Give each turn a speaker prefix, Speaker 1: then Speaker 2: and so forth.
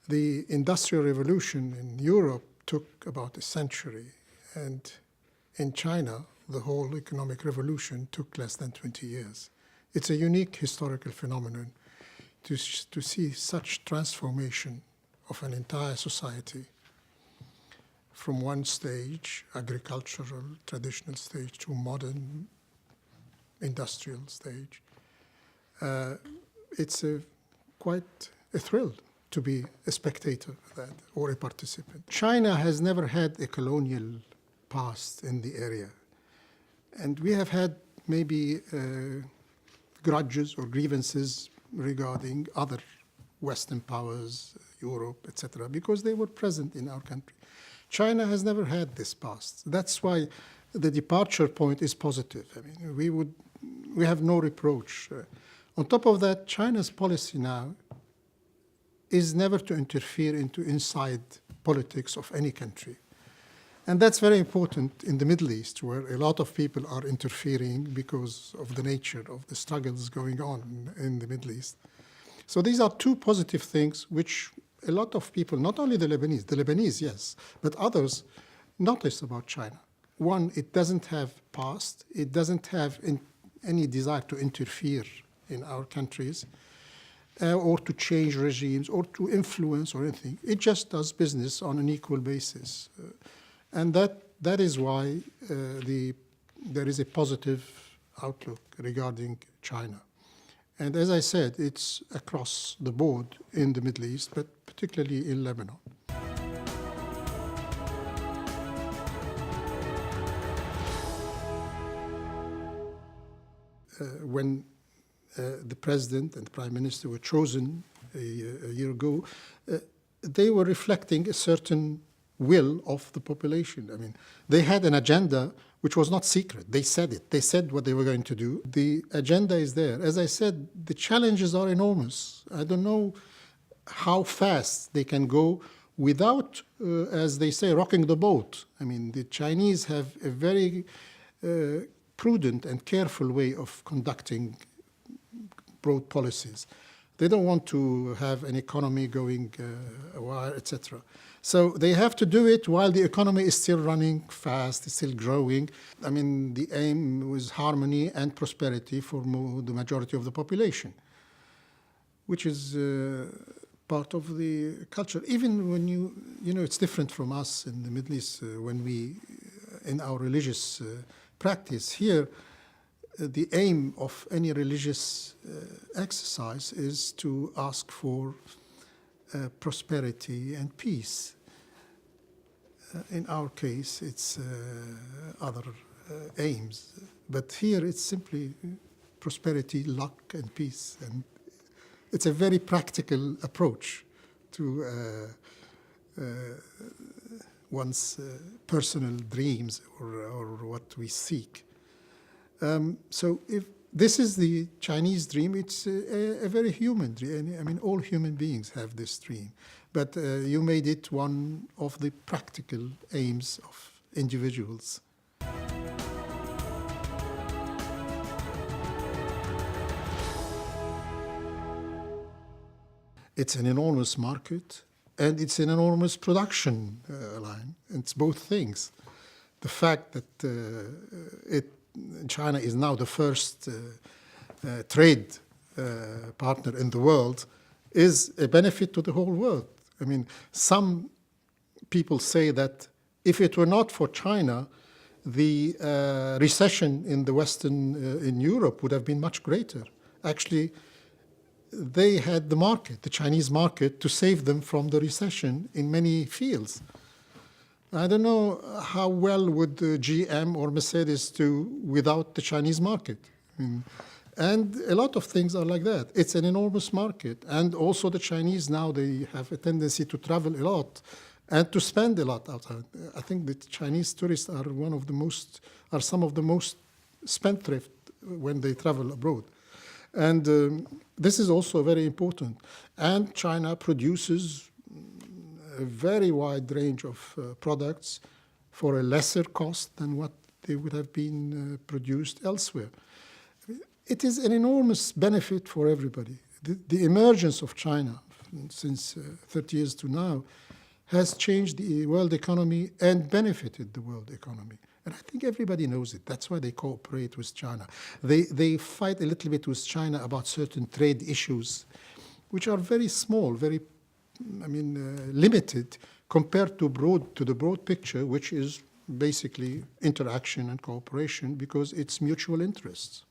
Speaker 1: The Industrial Revolution in Europe took about a century, and in China, the whole economic revolution took less than 20 years. It's a unique historical phenomenon to see such transformation of an entire society from one stage, agricultural, traditional stage, to modern industrial stage. It's quite a thrill to be a spectator of that, or a participant. China has never had a colonial past in the area. And we have had maybe grudges or grievances regarding other Western powers, Europe, etc., because they were present in our country. China has never had this past. That's why the departure point is positive. I mean, we have no reproach. On top of that, China's policy now is never to interfere into inside politics of any country. And that's very important in the Middle East, where a lot of people are interfering because of the nature of the struggles going on in the Middle East. So these are two positive things which a lot of people, not only the Lebanese, yes, but others notice about China. One, it doesn't have past, it doesn't have any desire to interfere in our countries, or to change regimes, or to influence or anything. It just does business on an equal basis. And that is why there is a positive outlook regarding China. And as I said, it's across the board in the Middle East, but particularly in Lebanon. When the president and the prime minister were chosen a year ago, they were reflecting a certain will of the population. I mean, they had an agenda which was not secret. They said it. They said what they were going to do. The agenda is there. As I said, the challenges are enormous. I don't know how fast they can go without, as they say, rocking the boat. I mean, the Chinese have a very prudent and careful way of conducting broad policies. They don't want to have an economy going awry, etc. So they have to do it while the economy is still running fast, it's still growing. I mean, the aim was harmony and prosperity for the majority of the population, which is part of the culture. Even when you know, it's different from us in the Middle East when we, in our religious practice here, the aim of any religious exercise is to ask for prosperity and peace. In our case, it's other aims. But here it's simply prosperity, luck, and peace. And it's a very practical approach to one's personal dreams or what we seek. So if this is the Chinese dream, it's a very human dream. I mean, all human beings have this dream. But you made it one of the practical aims of individuals. It's an enormous market, and it's an enormous production line. It's both things. The fact that China is now the first trade partner in the world is a benefit to the whole world. I mean, some people say that if it were not for China, the recession in the in Europe would have been much greater. Actually, they had the market, the Chinese market, to save them from the recession in many fields. I don't know how well would GM or Mercedes do without the Chinese market. I mean, and a lot of things are like that. It's an enormous market. And also the Chinese now, they have a tendency to travel a lot and to spend a lot outside. I think the Chinese tourists are some of the most spendthrift when they travel abroad. And this is also very important. And China produces a very wide range of products for a lesser cost than what they would have been produced elsewhere. It is an enormous benefit for everybody. The emergence of China, since 30 years to now, has changed the world economy and benefited the world economy. And I think everybody knows it. That's why they cooperate with China. They fight a little bit with China about certain trade issues, which are very small, very, limited compared to the broad picture, which is basically interaction and cooperation because it's mutual interests.